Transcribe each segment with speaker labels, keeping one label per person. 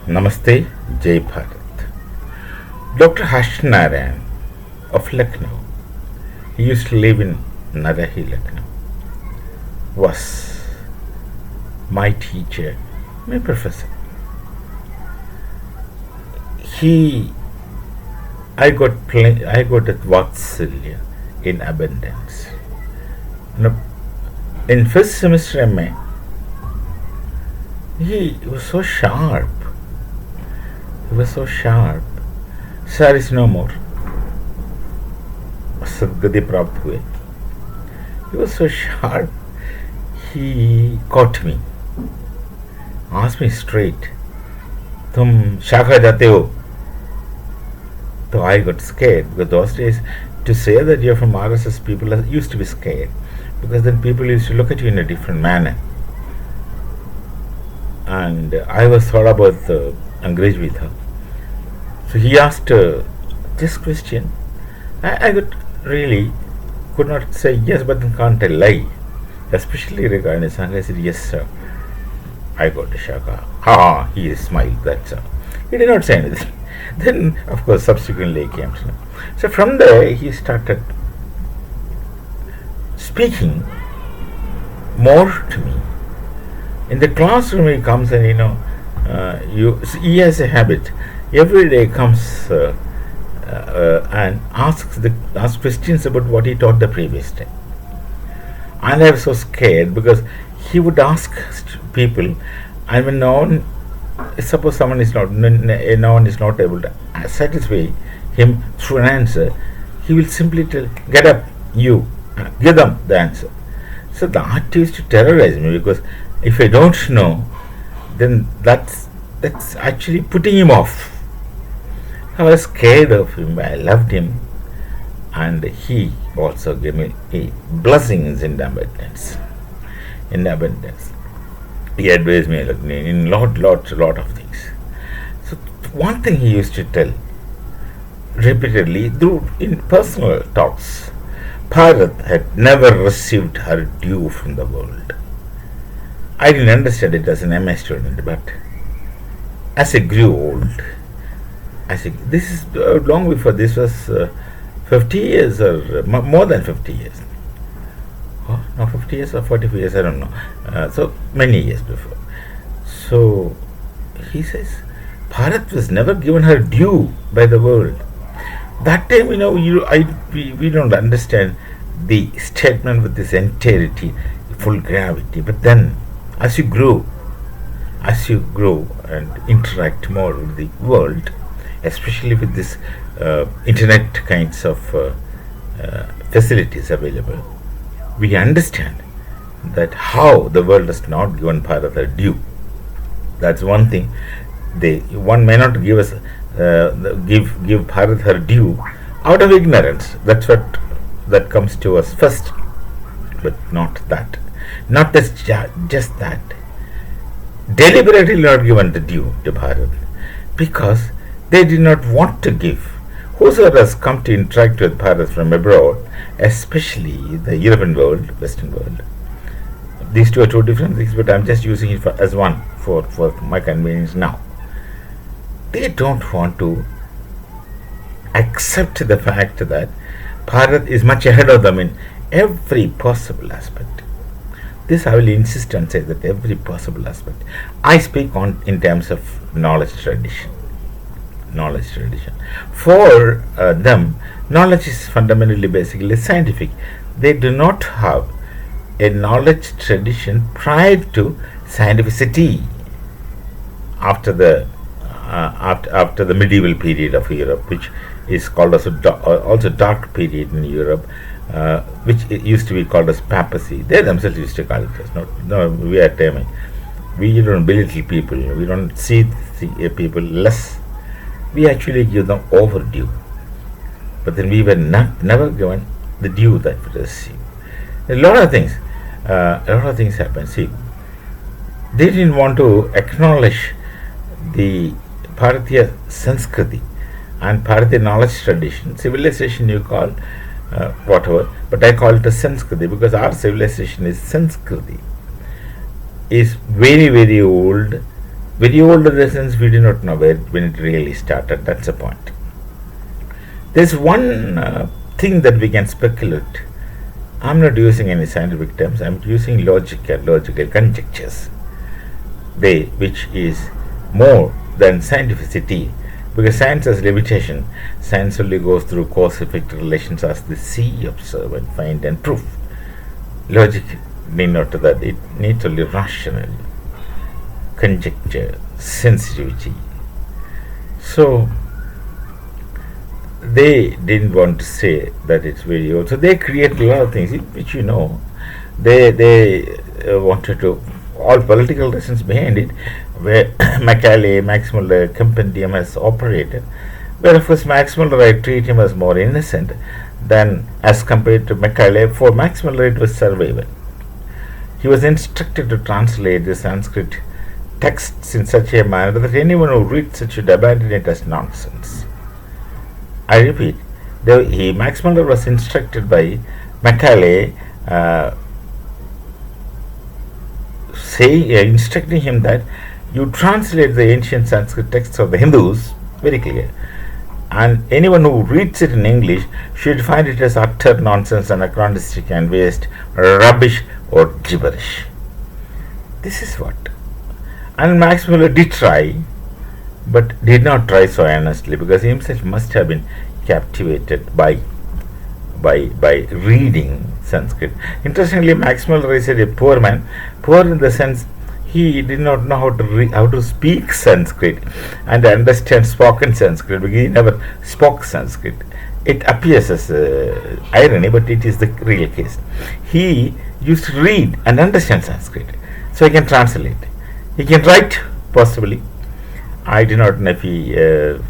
Speaker 1: Namaste, Jai Bharat. Dr. Hashnarayan of Lucknow, he used to live in Narahi, Lucknow, was my teacher, my professor. He, I got that Vatsalya in abundance. In first semester MA, he was so sharp. He was so sharp. Sir is no more. Sadgati Prapt हुए. He was so sharp. He caught me. Asked me straight. तुम शाखा जाते हो? So I got scared because those days to say that you're from RSS, people used to be scared because then people used to look at you in a different manner. And I was thought about Angrez with her. So he asked this question. I could not say yes, but then can't tell lie. Especially regarding Sangha. I said, yes, sir. I got a shaka. Ha, he smiled. That's all. He did not say anything. Then, of course, subsequently he came. So from there, he started speaking more to me. In the classroom, he comes and he has a habit. Every day comes and asks questions about what he taught the previous day. And I was so scared because he would ask people, and when suppose someone is no one is not able to satisfy him through an answer, he will simply tell, "Get up, you, give them the answer." So that used to terrorize me because if I don't know, then that's actually putting him off. I was scared of him. I loved him, and he also gave me blessings in abundance. In abundance, he advised me in lot of things. So one thing he used to tell repeatedly in personal talks, Bharat had never received her due from the world. I didn't understand it as an MA student, but as I grew old, I think this is long before this was 50 years or more than 50 years. Oh, no, 50 years or 45 years, I don't know. So many years before. So he says, Bharat was never given her due by the world. That time, we don't understand the statement with this entirety, full gravity. But then, as you grow and interact more with the world, especially with this internet kinds of facilities available, we understand that how the world has not given Bharat her due. That's one thing. One may not give give Bharat her due out of ignorance. That's what that comes to us first, but not that. Not just that. Deliberately not given the due to Bharat because they did not want to give. Whosoever has come to interact with Bharat from abroad, especially the European world, Western world, these two are two different things, but I'm just using it as one for my convenience now. They don't want to accept the fact that Bharat is much ahead of them in every possible aspect. This I will insist and say that every possible aspect. I speak in terms of knowledge tradition. For them, knowledge is fundamentally basically scientific. They do not have a knowledge tradition prior to scientificity after the medieval period of Europe, which is called also dark period in Europe, which used to be called as papacy. They themselves used to call it as no. We are terming. We don't belittle people. We don't see people less. We actually give them overdue. But then we were never given the due that we received. A lot of things happen. See, they didn't want to acknowledge the Bharatiya Sanskriti and Bharatiya knowledge tradition. Civilization you call whatever, but I call it a Sanskriti because our civilization is Sanskriti. Is very, very old Very old lessons we do not know when it really started. That's the point. There's one thing that we can speculate. I'm not using any scientific terms. I'm using logical conjectures. Which is more than scientificity, because science has limitation. Science only goes through cause-effect relations as the see, observe, and find and prove. Logic need not do that. It needs only rational conjecture, sensitivity. So they didn't want to say that it's very old. So they created a lot of things, which they wanted to, all political reasons behind it, where Macaulay, Max Muller compendium has operated. But of course, Max Muller, I treat him as more innocent than as compared to Macaulay. For Max Muller, it was survival. He was instructed to translate the Sanskrit texts in such a manner that anyone who reads it should abandon it as nonsense. I repeat, Max Muller was instructed by Macaulay, instructing him that you translate the ancient Sanskrit texts of the Hindus, very clear, and anyone who reads it in English should find it as utter nonsense, anachronistic and waste, rubbish or gibberish. This is what. And Max Muller did try, but did not try so earnestly, because he himself must have been captivated by reading Sanskrit. Interestingly, Max Muller is a poor man, poor in the sense he did not know how to speak Sanskrit and understand spoken Sanskrit, because he never spoke Sanskrit. It appears as irony, but it is the real case. He used to read and understand Sanskrit, so he can translate. He can write, possibly. I do not know if he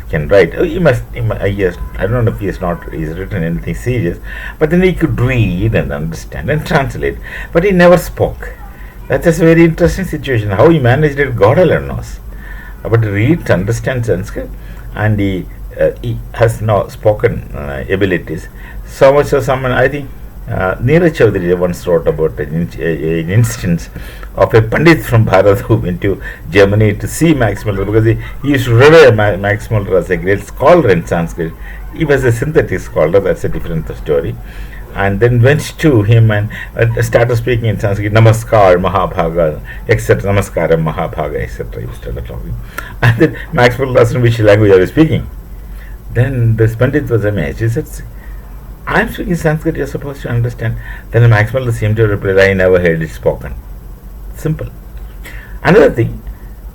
Speaker 1: can write. He must. Yes, I don't know if he's written anything serious. But then he could read and understand and translate. But he never spoke. That's a very interesting situation. How he managed it, God alone knows. But he reads, understands Sanskrit, and he has no spoken abilities. So much so, someone, I think, Neeraj Chaudhary once wrote about an instance of a Pandit from Bharat who went to Germany to see Max Muller, because he used to revere Max Muller as a great scholar in Sanskrit. He was a synthetic scholar, that's a different story. And then went to him and started speaking in Sanskrit, Namaskar, Mahabhaga, etc. Namaskaram, Mahabhaga, etc. He started talking. And then Max Muller asked him which language are you speaking. Then this Pandit was amazed. He said, I am speaking Sanskrit, you are supposed to understand. Then Max Muller seemed to reply, I never heard it spoken. Simple. Another thing,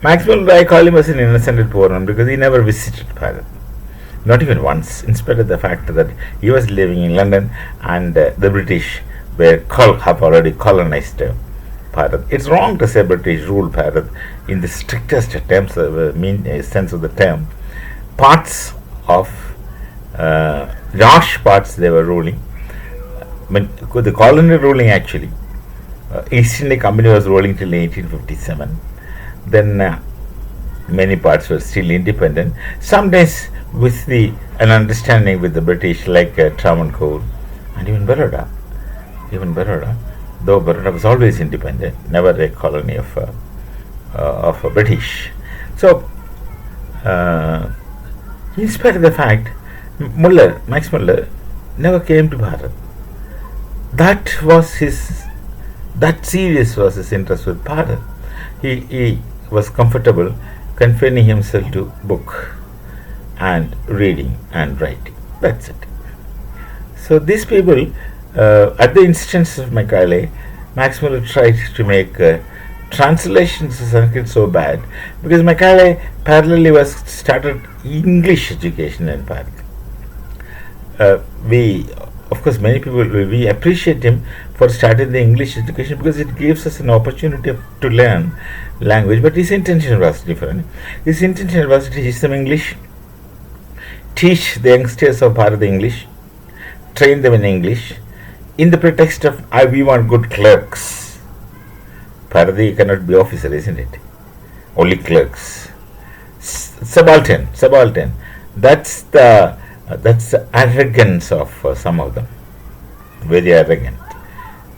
Speaker 1: Max Muller, I call him as an innocent and poor man, because he never visited Bharat. Not even once, in spite of the fact that he was living in London and the British have already colonized Bharat. It's wrong to say British ruled Bharat in the strictest terms, sense of the term. Parts of large parts they were ruling. The colonial ruling actually, East India Company was ruling till 1857. Then many parts were still independent. Sometimes with an understanding with the British, like Travancore and even Baroda. Though Baroda was always independent, never a colony of British. So, in spite of the fact, Max Muller never came to Bharat. That serious was his interest with Bharat. He was comfortable confining himself to book and reading and writing. That's it. So these people, at the instance of Macaulay, Max Muller tried to make translations of Sanskrit so bad, because Macaulay parallelly started English education in Bharat. Of course, many people, we appreciate him for starting the English education, because it gives us an opportunity to learn language. But his intention was different. His intention was to teach them English, teach the youngsters of Bharat English, train them in English, in the pretext of we want good clerks. Bharati cannot be officer, isn't it? Only clerks. Subaltern. That's the arrogance of some of them. Very arrogant.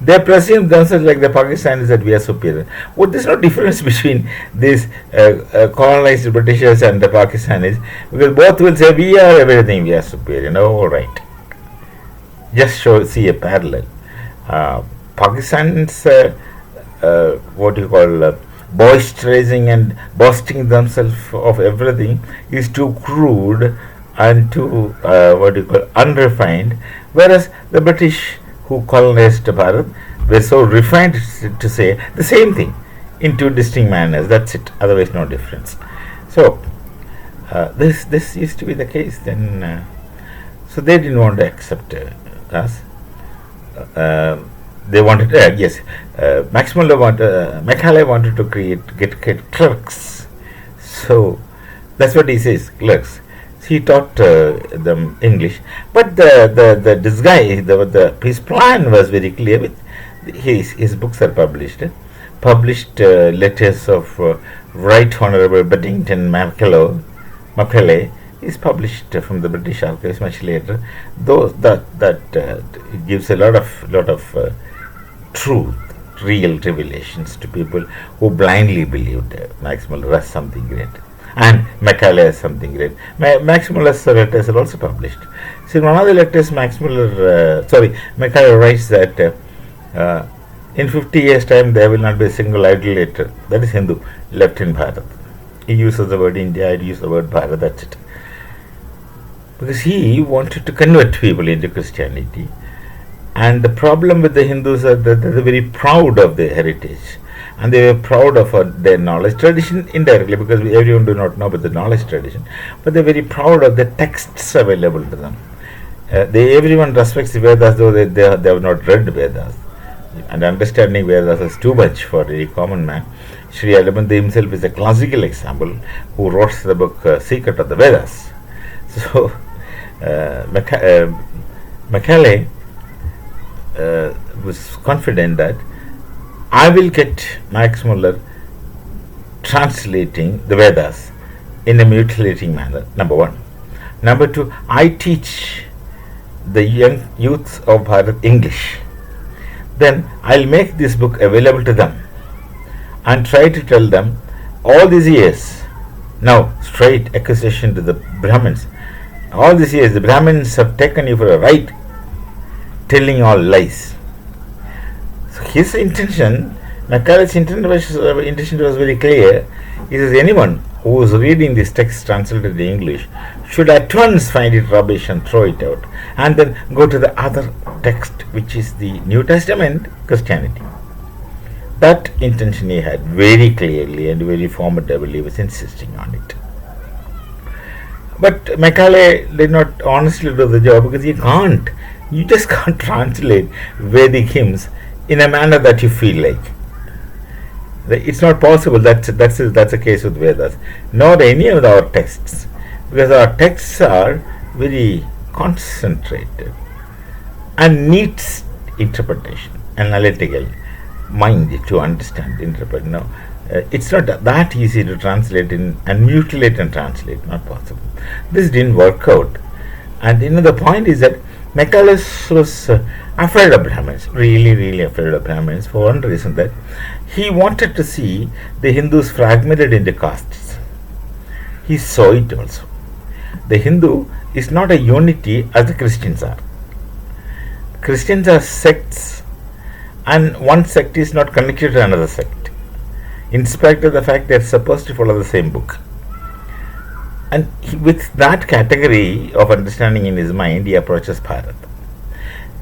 Speaker 1: They presume themselves like the Pakistanis that we are superior. Well, there's no difference between these colonized Britishers and the Pakistanis, because both will say we are everything, we are superior. No, all right. Just see a parallel. Pakistan's what you call boisterizing and boasting themselves of everything is too crude and too what you call unrefined, whereas the British who colonized Bharat were so refined to say the same thing in two distinct manners. That's it. Otherwise, no difference. So this used to be the case then. So they didn't want to accept us. They wanted, yes, Macaulay wanted to get clerks. So that's what he says, clerks. So he taught them English, but this guy, his plan was very clear. With his books are published letters of Right Honourable Beddington Macaulay is published from the British archives much later. Though that gives a lot of truth, real revelations to people who blindly believed Max Muller as something great and Macaulay as something great. Max Muller's letters are also published. So in one of the letters, Macaulay writes that in 50 years' time there will not be a single idolater, that is Hindu, left in Bharat. He uses the word India, I use the word Bharat, that's it. Because he wanted to convert people into Christianity. And the problem with the Hindus is that they are very proud of their heritage, and they were proud of their knowledge tradition indirectly, because everyone do not know about the knowledge tradition, but they are very proud of the texts available to them. Everyone respects the Vedas, though they have not read Vedas, and understanding Vedas is too much for a common man. Sri Aurobindo himself is a classical example, who wrote the book Secret of the Vedas. So Macaulay was confident that I will get Max Muller translating the Vedas in a mutilating manner, number one. Number two, I teach the young youths of Bharat English. Then I'll make this book available to them and try to tell them all these years, now straight accusation to the Brahmins, all these years the Brahmins have taken you for a ride, telling all lies. So his intention, Macaulay's intention was very clear. He says anyone who is reading this text translated in English should at once find it rubbish and throw it out, and then go to the other text, which is the New Testament, Christianity. That intention he had very clearly and very formidably. He was insisting on it. But Macaulay did not honestly do the job, because you just can't translate Vedic hymns in a manner that you feel like. It's not possible. That's a case with Vedas, nor any of our texts, because our texts are very concentrated and needs interpretation, analytical mind to understand, interpret. No, it's not that easy to translate and mutilate and translate. Not possible. This didn't work out, and the point is that Macaulay was afraid of Brahmins, really afraid of Brahmins, for one reason, that he wanted to see the Hindus fragmented into castes. He saw it also. The Hindu is not a unity as the Christians are. Christians are sects, and one sect is not connected to another sect, in spite of the fact they are supposed to follow the same book. And with that category of understanding in his mind, he approaches Bharat.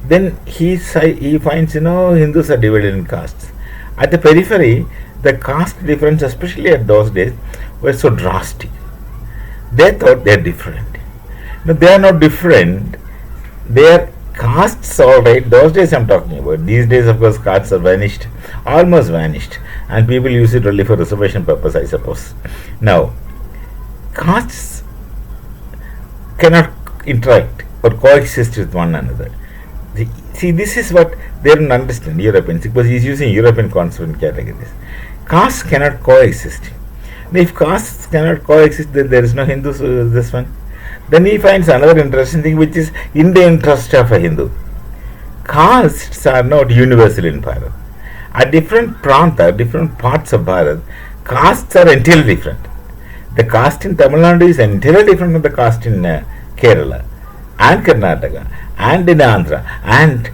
Speaker 1: Then he finds, Hindus are divided in castes. At the periphery, the caste difference, especially at those days, were so drastic. They thought they are different. No, they are not different. They are castes, all right. Those days I am talking about. These days, of course, castes are vanished, almost vanished, and people use it only for reservation purpose, I suppose. Now, castes cannot interact or coexist with one another. See, this is what they don't understand, Europeans, because he is using European consonant categories. Castes cannot coexist. Now, if castes cannot coexist, then there is no Hindus, this one. Then he finds another interesting thing, which is in the interest of a Hindu. castes are not universal in Bharat. At different pranta, different parts of Bharat, castes are entirely different. The caste in Tamil Nadu is entirely different from the caste in Kerala and Karnataka and in Andhra and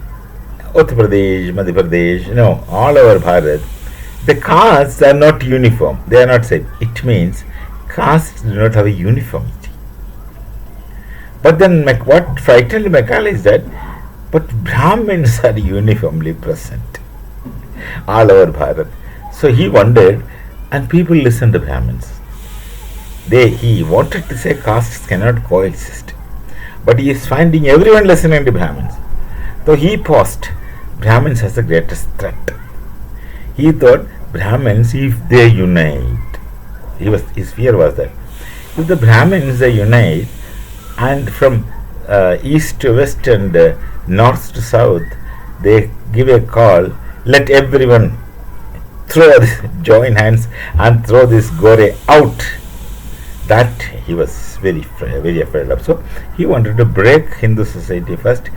Speaker 1: Uttar Pradesh, Madhya Pradesh, all over Bharat. The castes are not uniform. They are not same. It means castes do not have a uniformity. But then what frightened Macaulay is that, but Brahmins are uniformly present all over Bharat. So he wondered, and people listened to Brahmins. He wanted to say castes cannot coexist, but he is finding everyone listening to Brahmins. So he posed Brahmins as the greatest threat. He thought Brahmins, if they unite, his fear was that if the Brahmins they unite, and from east to west and north to south, they give a call, let everyone join hands and throw this gore out. That he was very afraid of. So he wanted to break Hindu society first,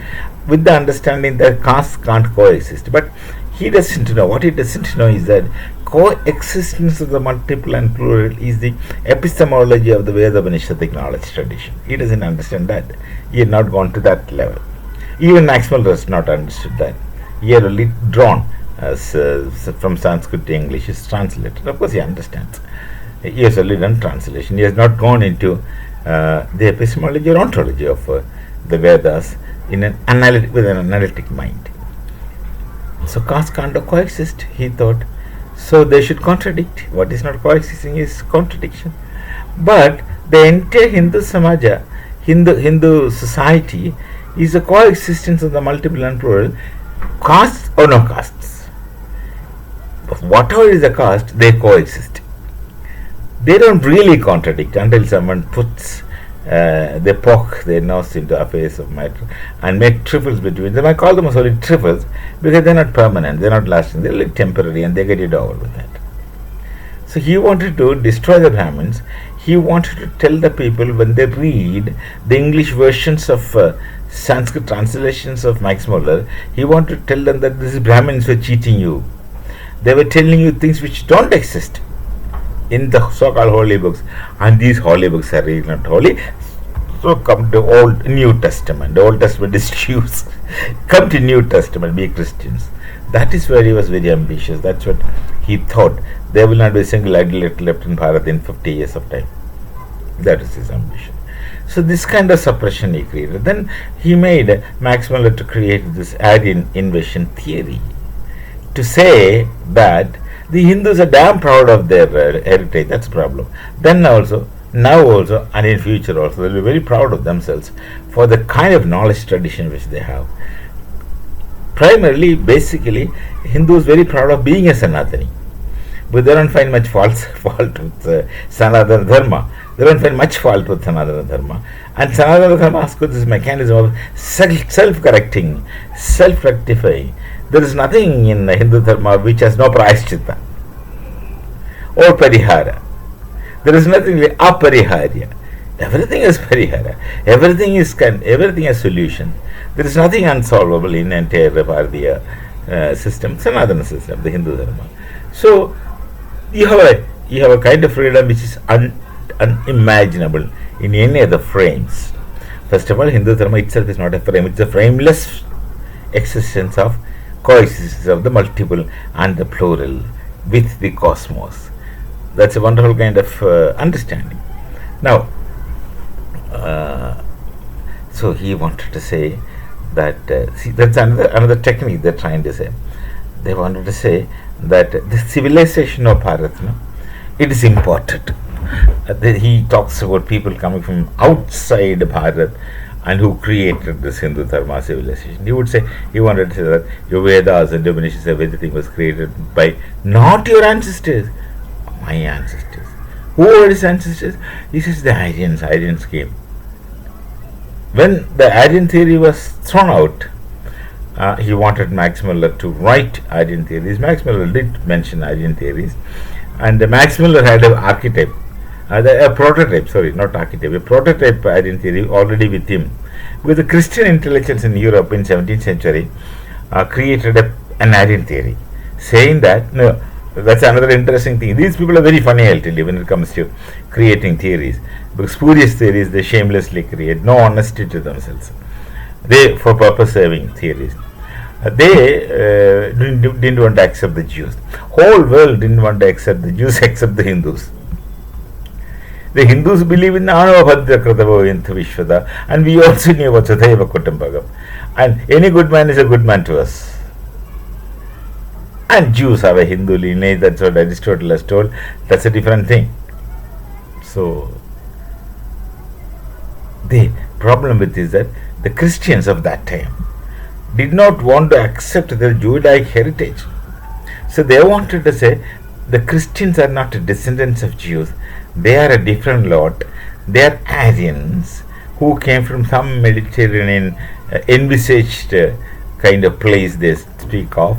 Speaker 1: with the understanding that castes can't coexist. But he doesn't know. What he doesn't know is that coexistence of the multiple and plural is the epistemology of the Veda Upanishadic knowledge tradition. He doesn't understand that. He had not gone to that level. Even Max Muller has not understood that. He had only drawn from Sanskrit to English, is translated. Of course, he understands. He has only done translation. He has not gone into the epistemology or ontology of the Vedas with an analytic mind. So castes can't coexist, he thought. So they should contradict. What is not coexisting is contradiction. But the entire Hindu Samaja, Hindu society, is a coexistence of the multiple and plural, castes or no castes. Whatever is a caste, they coexist. They don't really contradict until someone they poke their nose into affairs of matter and make trifles between them. I call them as only trifles because they're not permanent, they're not lasting, they're like temporary, and they get it over with that. So he wanted to destroy the Brahmins. He wanted to tell the people when they read the English versions of Sanskrit translations of Max Muller, he wanted to tell them that these Brahmins were cheating you. They were telling you things which don't exist in the so-called holy books, and these holy books are really not holy. So come to New Testament. The Old Testament is Jews. Come to New Testament, be Christians. That is where he was very ambitious. That's what he thought. There will not be a single idol left in Bharat in 50 years of time. That is his ambition. So this kind of suppression he created. Then he made Max Muller to create this Aryan invasion theory, to say that the Hindus are damn proud of their heritage. That's a problem. Then also, now also, and in future also, they'll be very proud of themselves for the kind of knowledge tradition which they have. Primarily, basically, Hindus very proud of being a Sanatani, but they don't find much fault with Sanatana Dharma. They don't find much fault with Sanatana Dharma. And Sanatana Dharma has got this mechanism of self-correcting, self-rectifying. There is nothing in Hindu Dharma which has no prayaschitta or parihara. There is nothing like apariharya. Everything is parihara. Everything is solution. There is nothing unsolvable in entire Bharatiya system, Sanatana system, the Hindu Dharma. So you have a kind of freedom which is unimaginable in any other frames. First of all, Hindu Dharma itself is not a frame; it's a frameless existence of coexistence of the multiple and the plural with the cosmos. That's a wonderful kind of understanding. Now, so he wanted to say that see, that's another technique they're trying to say. They wanted to say that the civilization of Bharat, it is imported. He talks about people coming from outside Bharat and who created this Hindu Dharma civilization. He wanted to say that your Vedas and Upanishads, everything was created by not your ancestors, my ancestors. Who were his ancestors? He says the Aryans came. When the Aryan theory was thrown out, he wanted Max Muller to write Aryan theories. Max Muller did mention Aryan theories, and Max Muller had an archetype. A prototype Aryan theory already with him. With the Christian intellectuals in Europe in 17th century, created an Aryan theory, saying that no, that's another interesting thing. These people are very funny, I'll tell you, when it comes to creating theories. Because spurious theories they shamelessly create, no honesty to themselves. They, for purpose serving theories. They didn't want to accept the Jews. Whole world didn't want to accept the Jews except the Hindus. The Hindus believe in Anavabhadra Kratavayantha Vishwada, and we also knew about Sathaiva Kutambagam. And any good man is a good man to us. And Jews have a Hindu lineage, that's what Aristotle has told. That's a different thing. So, the problem with is that the Christians of that time did not want to accept their Judaic heritage. So they wanted to say the Christians are not descendants of Jews, they are a different lot. They are Aryans who came from some Mediterranean envisaged kind of place they speak of,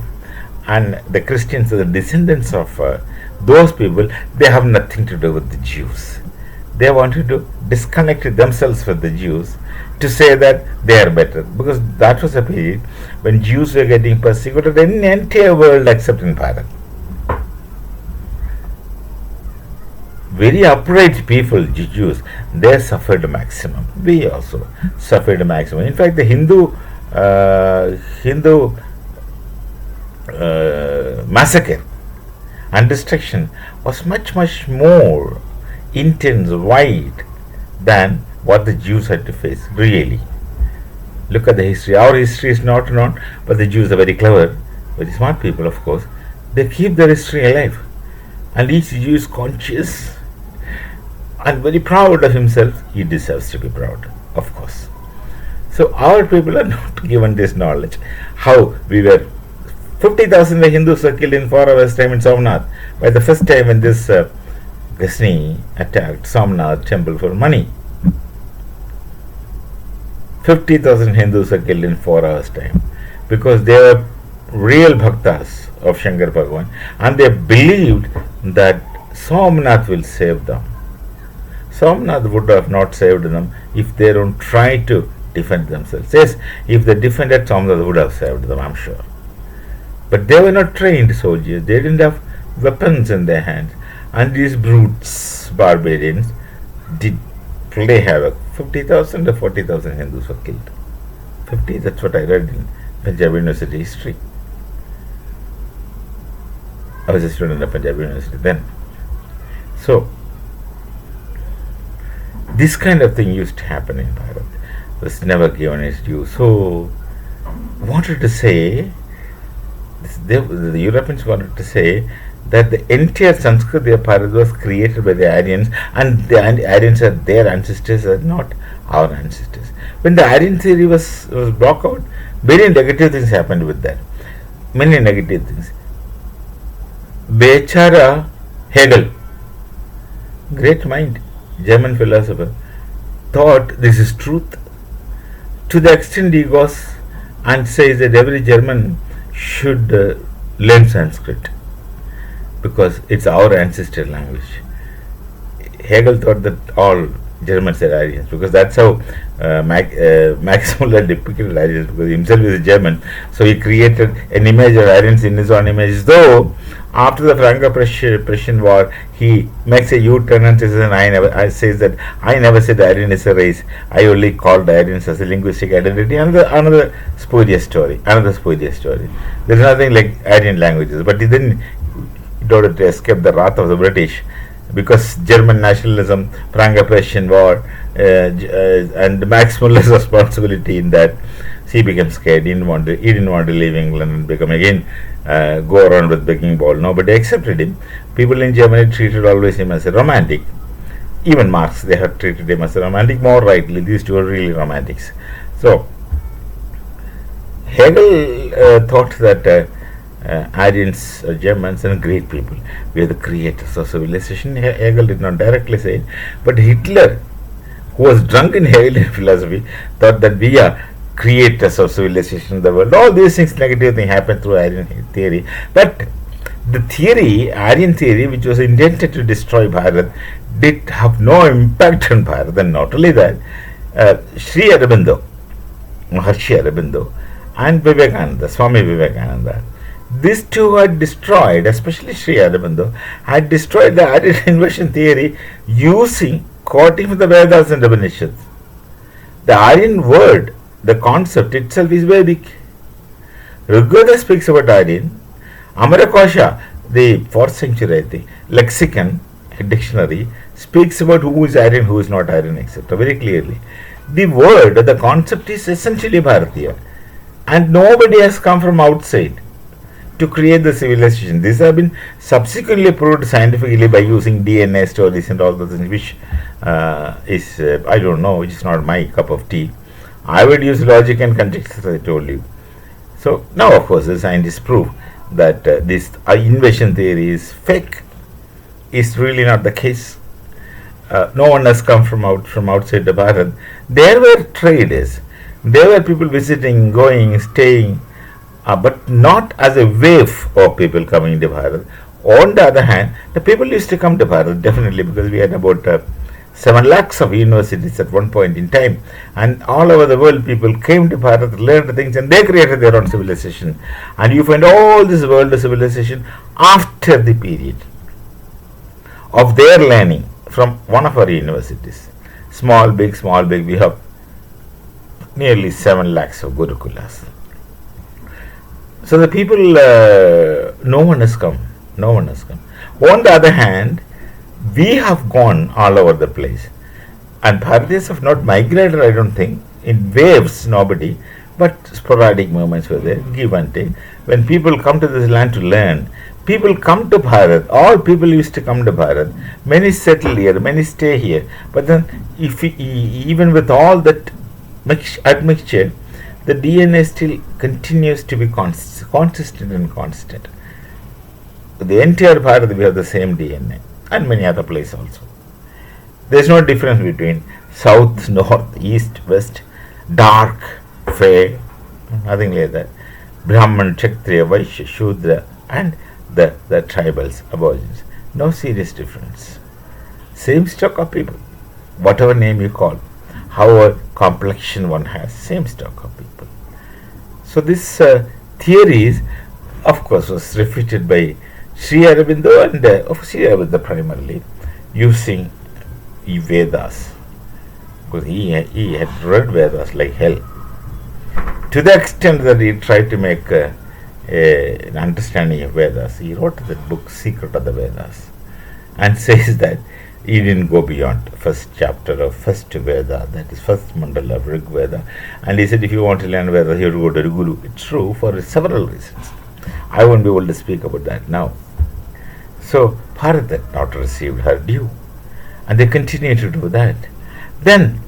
Speaker 1: and the Christians are the descendants of those people. They have nothing to do with the Jews. They wanted to disconnect themselves from the Jews to say that they are better, because that was a period when Jews were getting persecuted in the entire world except in Bharat. Very upright people, Jews, they suffered maximum. We also suffered maximum. In fact, the Hindu massacre and destruction was much more intense, wide than what the Jews had to face. Really, look at the history. Our history is not known, but the Jews are very clever, very smart people, of course. They keep their history alive, and each Jew is conscious and very proud of himself. He deserves to be proud, of course. So our people are not given this knowledge. How we were 50,000 Hindus were killed in 4 hours time in Somnath. By the first time when this Ghazni attacked Somnath temple for money, 50,000 Hindus were killed in 4 hours time, because they were real bhaktas of Shankar Bhagavan, and they believed that Somnath will save them. Somnath would have not saved them if they don't try to defend themselves. Yes, if they defended, Somnath would have saved them, I'm sure. But they were not trained soldiers. They didn't have weapons in their hands. And these brutes, barbarians, did play havoc. 50,000 or 40,000 Hindus were killed. 50, that's what I read in Punjab University history. I was a student of Punjab University then. So, this kind of thing used to happen in Bharat. It was never given its due. So, wanted to say, the Europeans wanted to say that the entire Sanskriti of Bharat was created by the Aryans, and the Aryans are their ancestors, are not our ancestors. When the Aryan theory was brought out, very negative things happened with that. Many negative things. Bechara Hegel, great mind, German philosopher, thought this is truth. To the extent he goes and says that every German should learn Sanskrit because it's our ancestral language. Hegel thought that all Germans are Aryans, because that's how Max Muller depicted Aryans, because himself is a German. So he created an image of Aryans in his own image. Though after the Franco-Prussian War, he makes a U-turn and says, that I never said Aryan is a race. I only called Aryans as a linguistic identity. Another spurious story. There is nothing like Aryan languages, but he didn't, in order to escape the wrath of the British, because German nationalism, Franco-Prussian War, and Max Muller's responsibility in that, he became scared. He didn't want to leave England and become again go around with begging bowl. Nobody accepted him. People in Germany treated always him as a romantic. Even Marx, they had treated him as a romantic more rightly. These two are really romantics. So Hegel thought that Aryans are Germans and great people. We are the creators of civilization. Hegel did not directly say it, but Hitler, who was drunk in Hegelian philosophy, thought that we are creators of civilization in the world. All these things, negative things, happen through Aryan theory. But the theory, Aryan theory, which was intended to destroy Bharat, did have no impact on Bharat. And not only that, Maharishi Aurobindo, and Vivekananda, Swami Vivekananda. These two had destroyed, especially Sri Aurobindo, had destroyed the Aryan invasion theory using quoting from the Vedas and Upanishads. The Aryan word, the concept itself is Vedic. Rigveda speaks about Aryan. Amarakosha, the 4th century, I think, lexicon, a dictionary, speaks about who is Aryan, who is not Aryan, etc. very clearly. The word, the concept is essentially Bharatiya, and nobody has come from outside to create the civilization. These have been subsequently proved scientifically by using DNA stories and all those things, which is, I don't know, which is not my cup of tea. I would use logic and context, as I told you. So now, of course, the scientists prove that this invasion theory is fake. Is really not the case. No one has come from outside the Bharat. There were traders. There were people visiting, going, staying, but not as a wave of people coming to Bharat. On the other hand, the people used to come to Bharat definitely, because we had about 7 lakhs of universities at one point in time, and all over the world people came to Bharat, learned things, and they created their own civilization. And you find all this world civilization after the period of their learning from one of our universities. Small, big, we have nearly 7 lakhs of Gurukulas. So the people, no one has come. On the other hand, we have gone all over the place. And Bharatiyas have not migrated, I don't think, in waves, nobody, but sporadic movements were there, give and take. When people come to this land to learn, people come to Bharat. All people used to come to Bharat. Many settle here, many stay here. But then, even with all that admixture, the DNA still continues to be consistent and constant. The entire Bharat, we have the same DNA, and many other places also. There is no difference between south, north, east, west, dark, fair, nothing like that. Brahman, Kshatriya, Vaishya, Shudra, and the tribals, aborigines. No serious difference. Same stock of people, whatever name you call, however complexion one has, same stock of people. So this theory is, of course, was refuted by Sri Aurobindo and Sri Aurobindo primarily using Vedas, because he had read Vedas like hell, to the extent that he tried to make an understanding of Vedas. He wrote that book, Secret of the Vedas, and says that he didn't go beyond first chapter of first Veda, that is first mandala of Rig Veda. And he said, if you want to learn Veda, you have to go to Guru. It's true for several reasons. I won't be able to speak about that now. So Bharat had not received her due, and they continue to do that. Then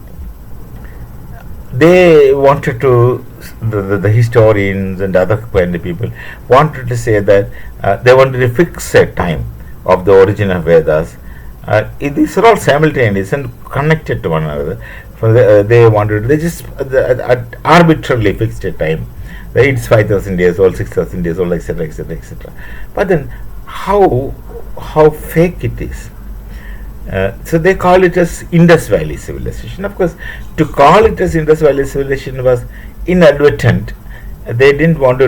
Speaker 1: they wanted to, the historians and other kind of people wanted to say that they wanted to fix a time of the origin of Vedas. These are all simultaneous and connected to one another. They just arbitrarily fixed a time. It's 5,000 years old, 6,000 years old, etc., etc., etc. But then, how fake it is. So they call it as Indus Valley civilization. Of course, to call it as Indus Valley civilization was inadvertent. They didn't want to.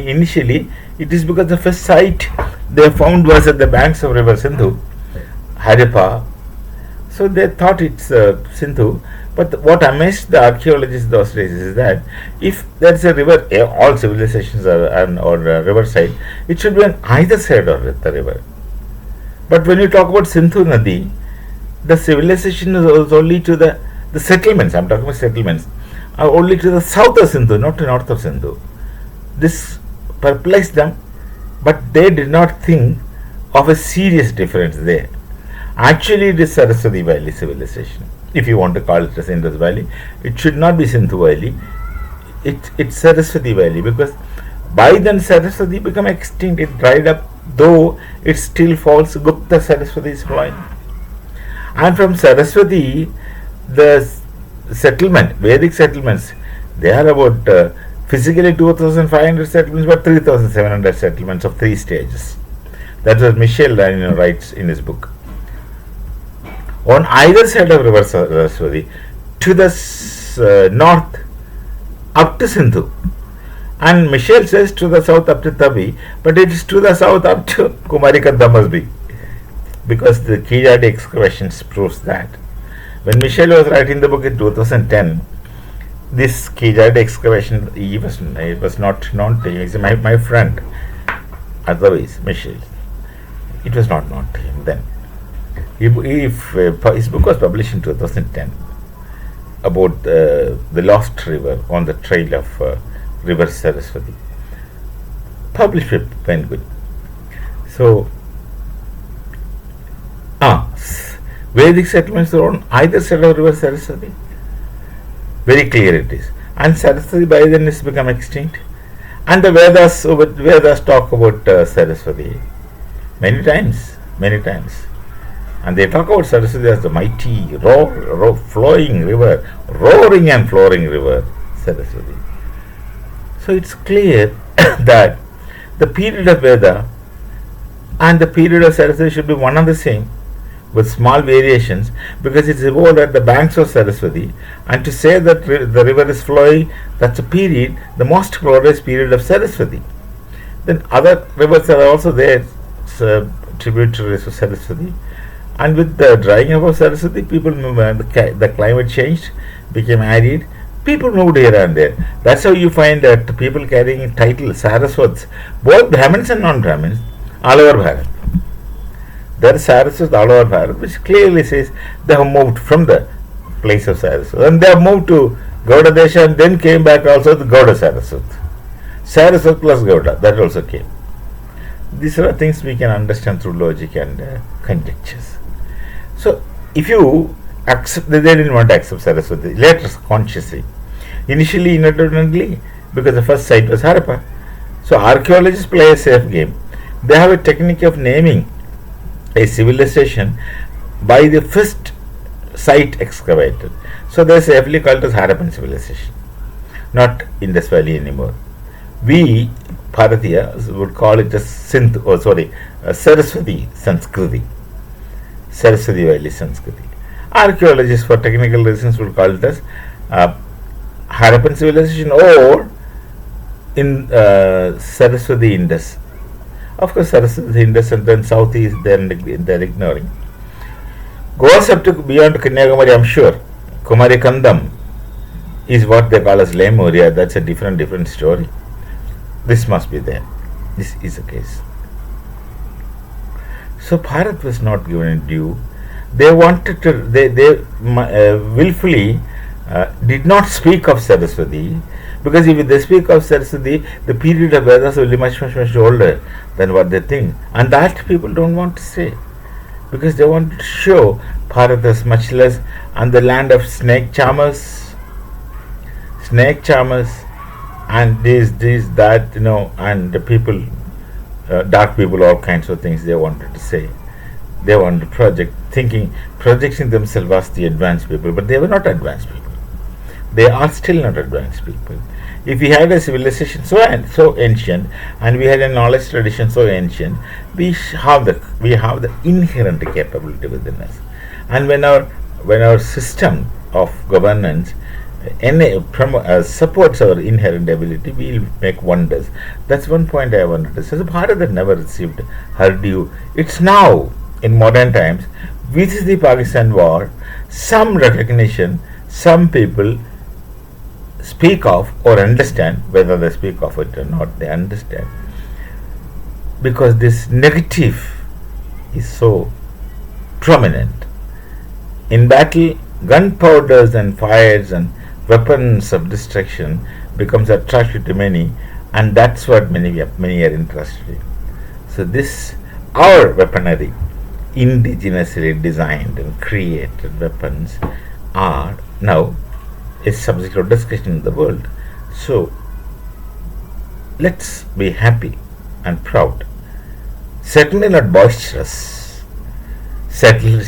Speaker 1: Initially, it is because the first site they found was at the banks of River Sindhu, Harappa. So they thought it's Sindhu. But what amazed the archaeologists those days is that if there's a river, all civilizations are on riverside, it should be on either side of the river. But when you talk about Sindhu Nadi, the civilization is only to the settlements, I'm talking about settlements, are only to the south of Sindhu, not to north of Sindhu. This perplexed them, but they did not think of a serious difference there. Actually, it is Saraswati Valley civilization. If you want to call it as Indus Valley, it should not be Sindhu Valley. It's Saraswati Valley, because by then Saraswati became extinct, it dried up, though it still falls Gupta Saraswati is flowing. And from Saraswati, the settlement, Vedic settlements, they are about physically 2,500 settlements, but 3,700 settlements of 3 stages. That's what Michel writes in his book. On either side of River Saraswati, to the north up to Sindhu. And Michelle says to the south up to Tavi, but it is to the south up to Kumarikanda must be. Because the Kijadi excavations proves that. When Michelle was writing the book in 2010, this Kijadi excavation, it was not known to him. He's my friend. Otherwise, Michelle, it was not known to him then. His book was published in 2010 about the lost river on the trail of river Saraswati. Published by Penguin. So, Vedic settlements are on either side of river Saraswati. Very clear it is. And Saraswati by then has become extinct. And the Vedas talk about Saraswati many times. And they talk about Saraswati as the mighty, flowing river, roaring and flowing river, Saraswati. So it's clear that the period of Veda and the period of Saraswati should be one and the same, with small variations, because it's evolved at the banks of Saraswati. And to say that the river is flowing, that's a period, the most glorious period of Saraswati. Then other rivers are also there, tributaries of Saraswati. And with the drying up of Saraswati, people the climate changed, became arid. People moved here and there. That's how you find that people carrying titles, Saraswats, both Brahmins and non-Brahmins, all over Bharat. There are Saraswats all over Bharat, which clearly says they have moved from the place of Saraswat. And they have moved to Gauda Desha and then came back also to Gauda Saraswat. Saraswat plus Gauda, that also came. These are things we can understand through logic and conjectures. So, if you accept, they didn't want to accept Saraswati, later consciously. Initially, inadvertently, because the first site was Harappa. So, archaeologists play a safe game. They have a technique of naming a civilization by the first site excavated. So, they safely called it as Harappan civilization, not Indus Valley anymore. We, Bharatiyas, would call it as Saraswati Sanskriti. Saraswati Valley Sanskriti. Archaeologists, for technical reasons, would call it as Harappan civilization or in Saraswati Indus. Of course, Saraswati Indus and then South is there and they're ignoring. Goes up to beyond Kanyakumari, I'm sure. Kumarikandam is what they call as Lemuria. That's a different story. This must be there. This is the case. So Bharat was not given a due. They wanted to, they willfully did not speak of Saraswati, because if they speak of Saraswati, the period of Vedas will be much older than what they think. And that people don't want to say, because they want to show Bharat as much less and the land of snake charmers, and this, that, and the people, dark people, all kinds of things they wanted to say. They wanted to projecting themselves as the advanced people, but they were not advanced people. They are still not advanced people. If we had a civilization so ancient, and we had a knowledge tradition so ancient, we have the inherent capability within us. And when our system of governance supports our inherent ability, we will make wonders. That's one point I wanted to say. So Bharat had never received her due. It's now, in modern times, with the Pakistan war, some recognition, some people speak of or understand, whether they speak of it or not, they understand. Because this negative is so prominent. In battle, gunpowders and fires and weapons of destruction becomes attractive to many, and that's what many are interested in. So this, our weaponry, indigenously designed and created weapons, are now a subject of discussion in the world. So let's be happy and proud. Certainly not boisterous. Certainly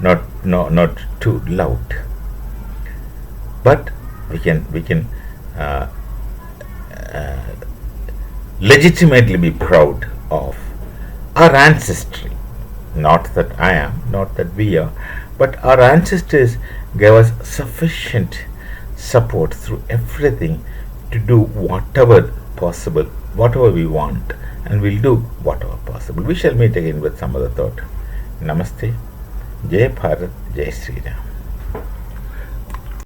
Speaker 1: not too loud. But we can legitimately be proud of our ancestry. Not that I am, not that we are, but our ancestors gave us sufficient support through everything to do whatever possible, whatever we want, and we'll do whatever possible. We shall meet again with some other thought. Namaste. Jai Bharat, Jai Sri Ram.